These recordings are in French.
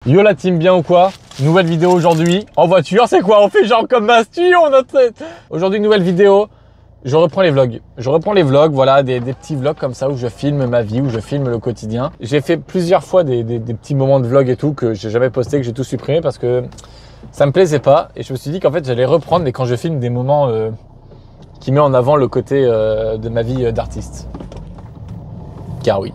Yo la team, bien ou quoi? Nouvelle vidéo aujourd'hui en voiture. C'est quoi? On fait genre comme Mastu, Aujourd'hui nouvelle vidéo. Je reprends les vlogs. Voilà, des petits vlogs comme ça où je filme ma vie, où je filme le quotidien. J'ai fait plusieurs fois des petits moments de vlog et tout que j'ai jamais posté, que j'ai tout supprimé parce que ça me plaisait pas. Et je me suis dit qu'en fait j'allais reprendre, mais quand je filme des moments qui met en avant le côté de ma vie d'artiste. Car oui,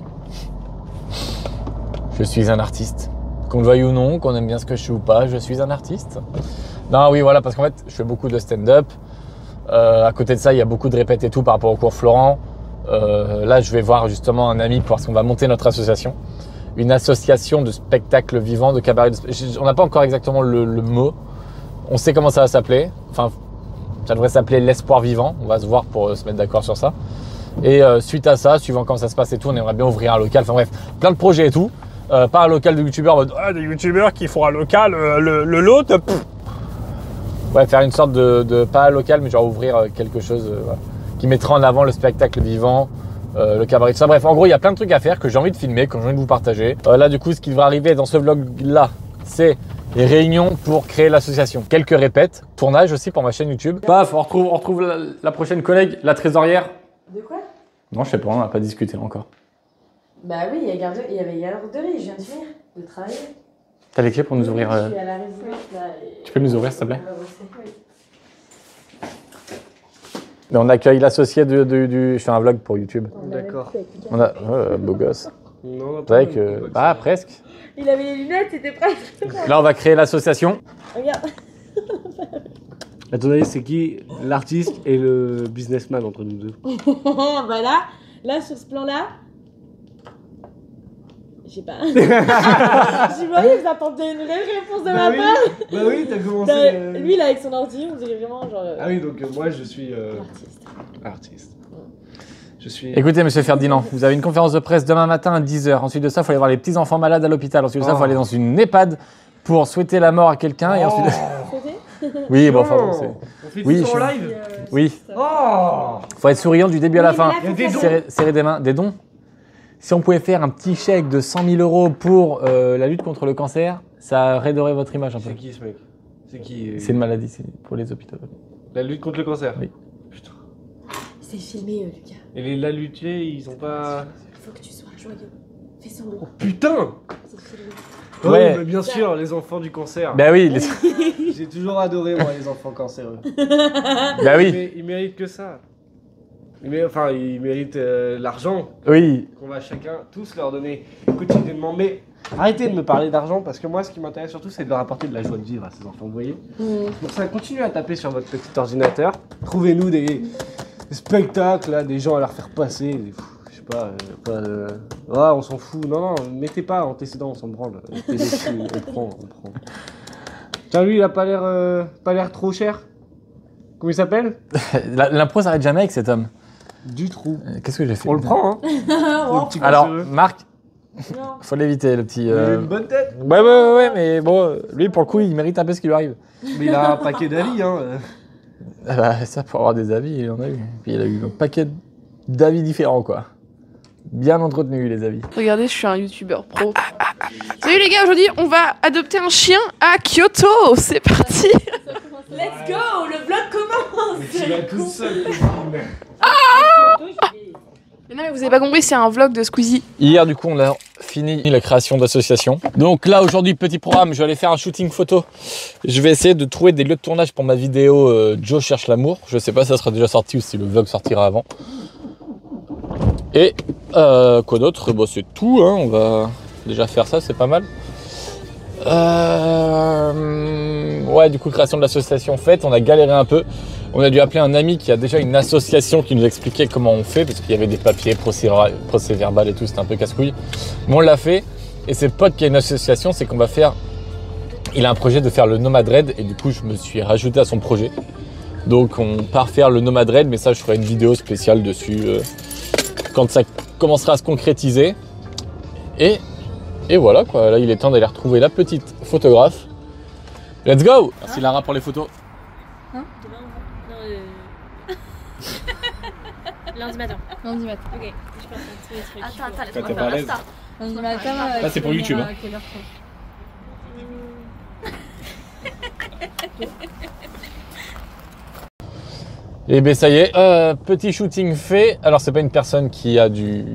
je suis un artiste. Qu'on le veuille ou non, qu'on aime bien ce que je suis ou pas, je suis un artiste. Non, oui, voilà, parce qu'en fait, je fais beaucoup de stand-up. À côté de ça, il y a beaucoup de répètes et tout par rapport au cours Florent. Là, je vais voir justement un ami parce qu'on va monter notre association. Une association de spectacles vivants, de cabaret. On n'a pas encore exactement le mot. On sait comment ça va s'appeler. Enfin, ça devrait s'appeler l'espoir vivant. On va se voir pour se mettre d'accord sur ça. Et suite à ça, suivant comment ça se passe et tout, on aimerait bien ouvrir un local. Enfin bref, plein de projets et tout. Pas un local de youtubeurs en mode des youtubeurs qui font un local, le lot. Ouais, faire une sorte de pas un local, mais genre ouvrir quelque chose voilà, qui mettra en avant le spectacle vivant, le cabaret, tout ça. Bref, en gros, il y a plein de trucs à faire que j'ai envie de filmer, que j'ai envie de vous partager. Là, du coup, ce qui va arriver dans ce vlog-là, c'est les réunions pour créer l'association. Quelques répètes, tournage aussi pour ma chaîne YouTube. Paf, on retrouve la prochaine collègue, la trésorière. De quoi? Non, je sais pas, on n'a pas discuté encore. Bah oui, il y avait garderie, je viens de finir de travailler. T'as les clés pour nous ouvrir Je suis à la résidence là. Tu peux nous ouvrir s'il te plaît? Oui. Mais on accueille l'associé du... Je fais un vlog pour YouTube. D'accord. On a... beau gosse. Non, C'est vrai que... Ah, presque. Il avait les lunettes, c'était presque. Là, on va créer l'association. Regarde. À ton avis, c'est qui l'artiste et le businessman entre nous deux? Bah là, sur ce plan-là, je sais pas. Je voyais que vous attendiez une vraie réponse de ma part. Bah oui, t'as commencé. Lui, là, avec son ordi, on dirait vraiment genre. Ah oui, donc moi je suis. L'artiste. Artiste. Je suis. Écoutez, monsieur Ferdinand, vous avez une conférence de presse demain matin à 10h. Ensuite de ça, il faut aller voir les petits enfants malades à l'hôpital. Ensuite de ça, il faut aller dans une EHPAD pour souhaiter la mort à quelqu'un. Et ensuite... Oui, bon, enfin bon, c'est... On fait Oui, tout ça en live. Oui. Oh. Faut être souriant du début à la fin. Il y a des dons. Serrer des mains. Des dons. Si on pouvait faire un petit chèque de 100 000 € pour la lutte contre le cancer, ça raiderait votre image un peu. C'est qui ce mec? C'est qui? C'est une maladie, c'est pour les hôpitaux. La lutte contre le cancer. Oui. Putain. C'est filmé, Lucas. Et les la luthiers, ils ont pas. Il faut que tu sois joyeux. Fais semblant. Oh putain. C'est filmé. Ouais, Ouais. mais bien sûr, les enfants du cancer. Bah oui, J'ai toujours adoré moi les enfants cancéreux. bah oui, Mais ils méritent que ça. Ils méritent l'argent oui. qu'on va chacun tous leur donner quotidiennement. Mais arrêtez de me parler d'argent parce que moi, ce qui m'intéresse surtout, c'est de leur apporter de la joie de vivre à ces enfants, vous voyez. Pour ça, continuez à taper sur votre petit ordinateur. Trouvez-nous des spectacles, là, des gens à leur faire passer. Je sais pas, on s'en fout. Non, mettez pas antécédent, on s'en branle. On prend. Tiens, lui, il a pas l'air trop cher. Comment il s'appelle? L'impro s'arrête jamais avec cet homme. Du trou. Qu'est-ce que j'ai fait? On le prend, hein. Le petit Alors, cancéreux. Marc, Non. faut l'éviter, le petit... Il a une bonne tête. Ouais, mais bon, lui, pour le coup, il mérite un peu ce qui lui arrive. Mais il a un paquet d'avis, hein. Ah bah, ça, pour avoir des avis, il en a eu. Puis il a eu un paquet d'avis différents, quoi. Bien entretenus, les avis. Regardez, je suis un youtubeur pro. Salut les gars, aujourd'hui on va adopter un chien à Kyoto. C'est parti. Let's go, le vlog commence. Tu vas tout seul. Mais non mais vous avez pas compris, c'est un vlog de Squeezie. Hier, du coup, on a fini la création d'association. Donc là, aujourd'hui, petit programme, je vais aller faire un shooting photo. Je vais essayer de trouver des lieux de tournage pour ma vidéo Joe cherche l'amour. Je sais pas si ça sera déjà sorti ou si le vlog sortira avant. Et quoi d'autre? Bon, c'est tout, hein. On va déjà faire ça, c'est pas mal. Ouais, du coup, création de l'association faite, on a galéré un peu. On a dû appeler un ami qui a déjà une association qui nous expliquait comment on fait, parce qu'il y avait des papiers, procès verbal et tout, c'était un peu casse-couille. Mais on l'a fait, et c'est pote qui a une association, c'est qu'on va faire... Il a un projet de faire le Nomad Raid, et du coup, je me suis rajouté à son projet. Donc, on part faire le Nomad Raid, mais ça, je ferai une vidéo spéciale dessus quand ça commencera à se concrétiser. Et voilà, quoi. Là, il est temps d'aller retrouver la petite photographe. Let's go! Merci Lara pour les photos. Hein? Lundi matin. Lundi matin. Ok, je pense à tous les trucs. Attends, Quand t'es pas à l'aise. Lundi matin. Là, c'est pour YouTube, hein. À quelle heure Et ben ça y est, petit shooting fait. Alors c'est pas une personne qui a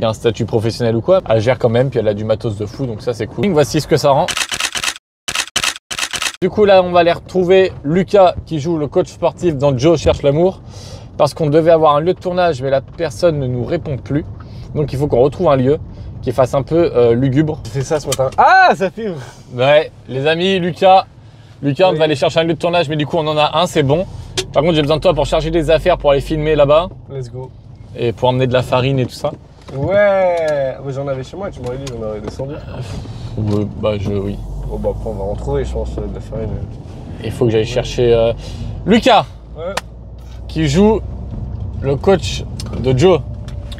un statut professionnel ou quoi. Elle gère quand même, puis elle a du matos de fou, donc ça c'est cool. Voici ce que ça rend. Du coup là on va aller retrouver Lucas qui joue le coach sportif dans Joe cherche l'amour. Parce qu'on devait avoir un lieu de tournage, mais la personne ne nous répond plus. Donc il faut qu'on retrouve un lieu qui fasse un peu lugubre. J'ai fait ça ce matin. Ah, ça filme. Ouais, les amis, Lucas, on va aller chercher un lieu de tournage, mais du coup on en a un, c'est bon. Par contre j'ai besoin de toi pour charger des affaires pour aller filmer là-bas. Let's go. Et pour emmener de la farine et tout ça. Ouais, j'en avais chez moi, tu m'aurais dit, j'en aurais descendu. Oui. Bon bah après on va en trouver, je pense, de la farine. Il faut que j'aille chercher Lucas, Ouais. qui joue le coach de Joe.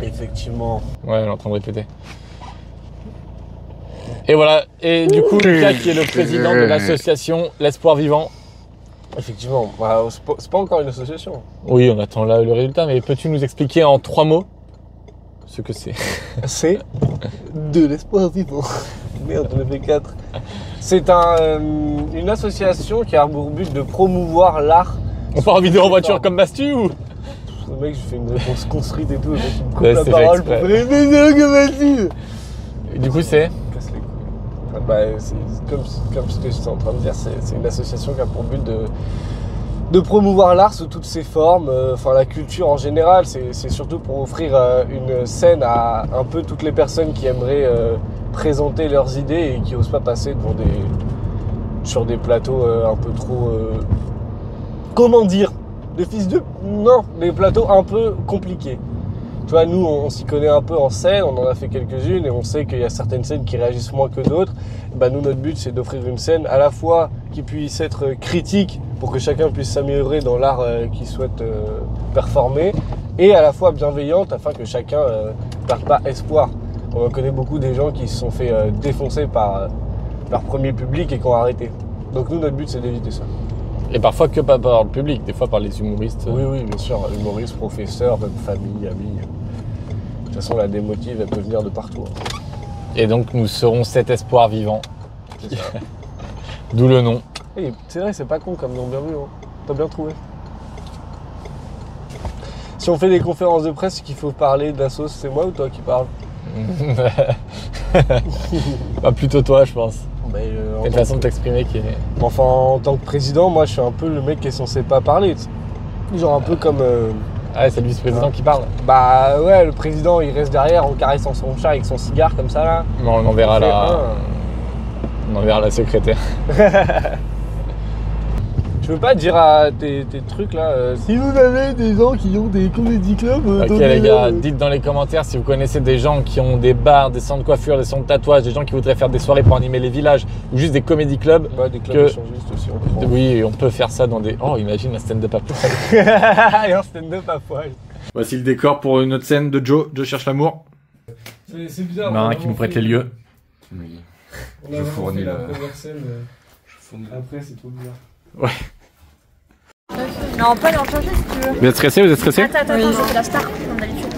Effectivement. Ouais, on est en train de répéter. Et voilà, et du coup Lucas qui est le président de l'association L'Espoir Vivant. Effectivement, bah, c'est pas encore une association. Oui, on attend là le résultat, mais peux-tu nous expliquer en 3 mots ce que c'est? C'est de l'espoir vivant. Merde, j'en ai fait 4. C'est une association qui a pour but de promouvoir l'art. On part en vidéo en voiture comme Bastu ou? Le mec, je fais une réponse construite et tout, le mec il me coupe Ouais, la c'est parole fait pour faire mais non, comme Bastu. Et du coup c'est? Casse les couilles. Ah bah, c'est comme ce que j'étais en train de dire, c'est une association qui a pour but de promouvoir l'art sous toutes ses formes, enfin la culture en général. C'est surtout pour offrir une scène à un peu toutes les personnes qui aimeraient présenter leurs idées et qui n'osent pas passer sur des plateaux un peu trop... comment dire? Des fils de... Non, des plateaux un peu compliqués. Tu vois, nous, on s'y connaît un peu en scène, on en a fait quelques-unes et on sait qu'il y a certaines scènes qui réagissent moins que d'autres. Bah, nous, notre but, c'est d'offrir une scène à la fois qui puisse être critique pour que chacun puisse s'améliorer dans l'art qu'il souhaite performer et à la fois bienveillante afin que chacun ne perde pas espoir. On en connaît beaucoup des gens qui se sont fait défoncer par leur premier public et qui ont arrêté. Donc nous, notre but, c'est d'éviter ça. Et parfois que pas par le public, des fois par les humoristes. Oui, bien sûr, humoristes, professeurs, même famille, amis. De toute façon, la démotive, elle peut venir de partout. Et donc nous serons cet espoir vivant. C'est ça. D'où le nom. Hey, c'est vrai, c'est pas con comme nom, bien vu. Hein. T'as bien trouvé. Si on fait des conférences de presse qu'il faut parler d'Assos, c'est moi ou toi qui parle? Bah, plutôt toi, je pense. Mais, C'est une façon de t'exprimer qui est... Enfin, en tant que président, moi, je suis un peu le mec qui est censé pas parler. Tu sais. Genre un peu comme... Ah, c'est le vice-président qui parle. Bah ouais, le président, il reste derrière en caressant son chat avec son cigare comme ça, là. Non, on enverra Il fait, on enverra la secrétaire. Tu veux pas dire à tes trucs là, si vous avez des gens qui ont des comédie clubs, Ok les gars, dites dans les commentaires si vous connaissez des gens qui ont des bars, des centres de coiffure, des centres de tatouage, des gens qui voudraient faire des soirées pour animer les villages ou juste des comédie clubs. Ouais, des clubs échangistes aussi, on prend. Oui, on peut faire ça dans des... Oh, imagine un stand-up à poil. Et un stand-up à poil. Voici le décor pour une autre scène de Joe. Joe cherche l'amour. C'est bizarre. Marin qui nous prête les lieux. Oui. Je fournis la première scène. Après, c'est trop bizarre. Ouais. Non, on peut aller en changer si tu veux. Vous êtes stressé? Vous êtes stressé? Attends, c'est la star, comme d'habitude.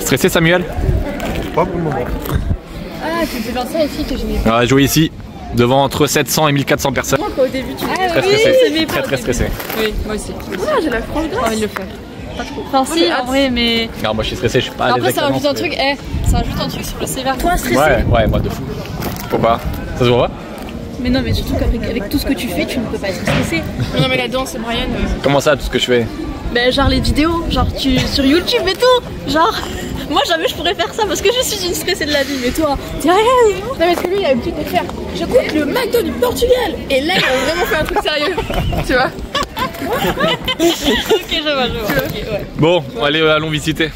Stressé Samuel? Pas pour le moment. Ah, tu peux lancer les filles que j'ai mis. On va jouer ici, devant entre 700 et 1400 personnes. Moi, au début, tu Très stressé. Très stressé. Oui, moi aussi. Ah, j'ai la France J'ai envie de le faire. Pas trop. Enfin, si, en vrai, mais. Non, moi je suis stressé, je suis pas à l'aise Après, avec ça rajoute l'annonce, un truc, ça rajoute un truc sur le CV. Toi, stressé? Ouais, moi de fou. Pourquoi? Ça se voit pas? Mais non, mais surtout qu'avec tout ce que tu fais, tu ne peux pas être stressé. Non, mais la danse, c'est Brian. Comment ça, tout ce que je fais? Ben, genre les vidéos, genre sur YouTube et tout. Genre, moi jamais je pourrais faire ça parce que je suis une stressée de la vie, mais toi, t'es rien. Non, mais parce que lui, il a l'habitude de faire. Je goûte le McDo du Portugal. Et là, il a vraiment fait un truc sérieux. Tu vois? Ok, je vois. Ok, ouais. Bon, allons visiter.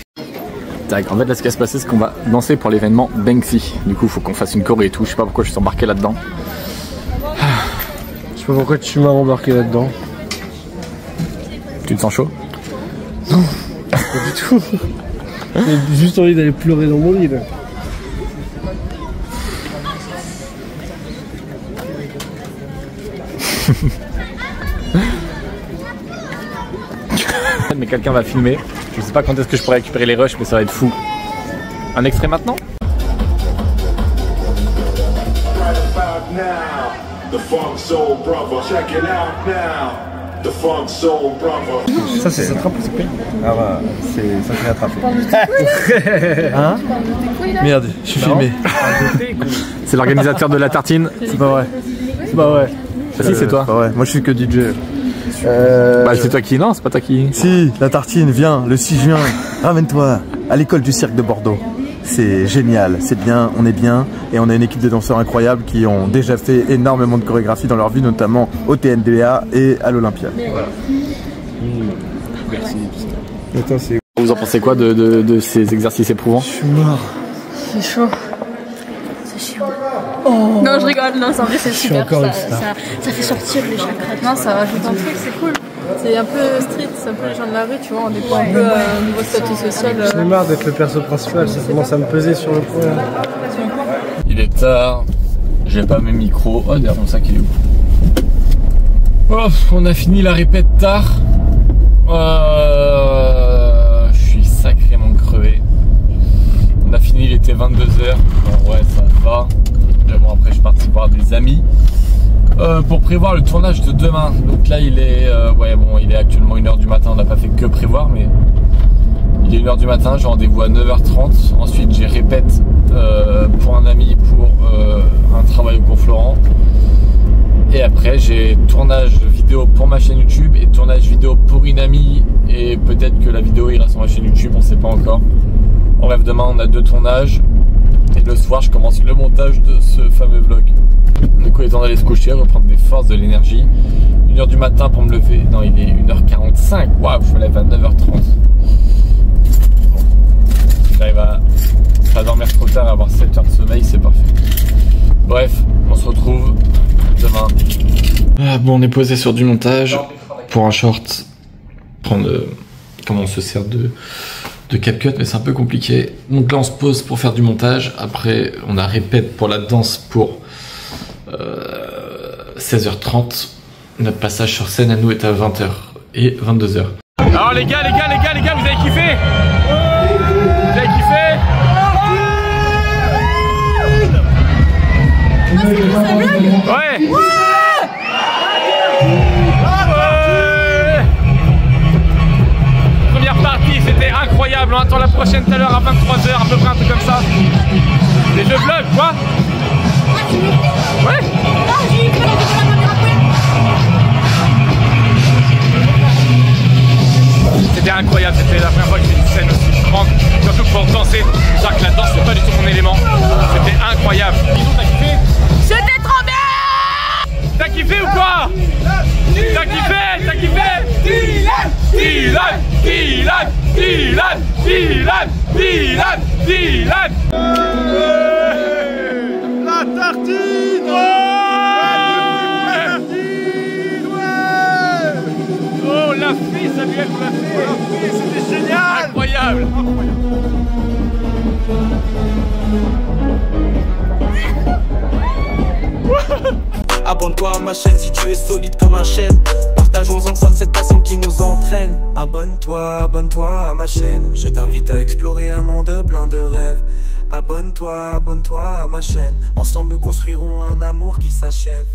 En fait là ce qui va se passer c'est qu'on va danser pour l'événement Banksy. Du coup il faut qu'on fasse une choré et tout, je sais pas pourquoi je suis embarqué là-dedans. Je sais pas pourquoi tu m'as embarqué là-dedans. Tu te sens chaud? Non, pas du tout. J'ai juste envie d'aller pleurer dans mon lit là. Mais quelqu'un va filmer. Je sais pas quand est-ce que je pourrais récupérer les rushs mais ça va être fou. Un extrait maintenant? The Funk Soul Brother, check it out now. Ça, c'est attrape, c'est payé. Ah ouais, ça s'est rattrapé. Hein? Merde, je suis filmé. C'est l'organisateur de la tartine. C'est pas vrai. C'est pas vrai. Si, c'est toi. Pas vrai. Moi, je suis que DJ. Bah, c'est toi qui lance, c'est pas toi qui. Si, la tartine, viens, le 6 juin. Ramène-toi à l'école du cirque de Bordeaux. C'est génial, c'est bien, on est bien et on a une équipe de danseurs incroyables qui ont déjà fait énormément de chorégraphies dans leur vie, notamment au TNDA et à l'Olympia. Voilà. Merci. Attends, c'est... Vous en pensez quoi de ces exercices éprouvants? Je suis mort. C'est chaud. C'est chiant. Oh. Non, je rigole, non, en vrai, c'est super. Ça fait sortir les chakras. Non, ça rajoute un truc, c'est cool. C'est un peu street, c'est un peu les gens de la rue, tu vois, on dépend un peu au niveau statut social. J'en ai marre d'être le perso principal, ça commence à me peser sur le point. Il est tard, j'ai pas mes micros. Oh, derrière mon sac, il est où? Oh, on a fini la répète tard. Je suis sacrément crevé. On a fini, il était 22h. Bon, ouais, ça va. Mais bon, après, je suis parti voir des amis. Pour prévoir le tournage de demain. Donc là il est il est actuellement 1h du matin, on n'a pas fait que prévoir, mais il est 1h du matin, j'ai rendez-vous à 9h30. Ensuite j'ai répète pour un ami pour un travail au cours Florent. Et après j'ai tournage vidéo pour ma chaîne YouTube et tournage vidéo pour une amie, et peut-être que la vidéo ira sur ma chaîne YouTube, on sait pas encore. En bref, demain on a 2 tournages et le soir je commence le montage de ce fameux vlog. Du coup, il est temps d'aller se coucher, reprendre des forces, de l'énergie. 1h du matin pour me lever. Non, il est 1h45. Waouh, je me lève à 9h30. Bon. Si j'arrive à pas dormir trop tard et avoir 7 heures de sommeil, c'est parfait. Bref, on se retrouve demain. Ah, bon, on est posé sur du montage pour un short. Prendre comment on se sert de CapCut, mais c'est un peu compliqué. Donc là, on se pose pour faire du montage. Après, on a répète pour la danse pour 16h30. Notre passage sur scène à nous est à 20h et 22h. Alors les gars, vous avez kiffé? Vous avez kiffé? Ouais. Première partie, c'était incroyable. On attend la prochaine tout à l'heure à 23h, à peu près un truc comme ça. Les jeux vlog, quoi? Ouais. C'était incroyable, c'était la première fois que j'ai une scène aussi grande, surtout pour danser. Je sais que la danse c'est pas du tout mon élément. C'était incroyable. Bisous, t'as kiffé? C'était trop bien! T'as kiffé ou quoi? T'as kiffé? T'as kiffé? Dylan! La tartine! Oh, la fille, ça lui a fait! C'était génial! Incroyable! Abonne-toi à ma chaîne si tu es solide comme un chef. Partageons ensemble cette passion qui nous entraîne. Abonne-toi à ma chaîne. Je t'invite à explorer un monde plein de rêves. Abonne-toi à ma chaîne. Ensemble nous construirons un amour qui s'achève.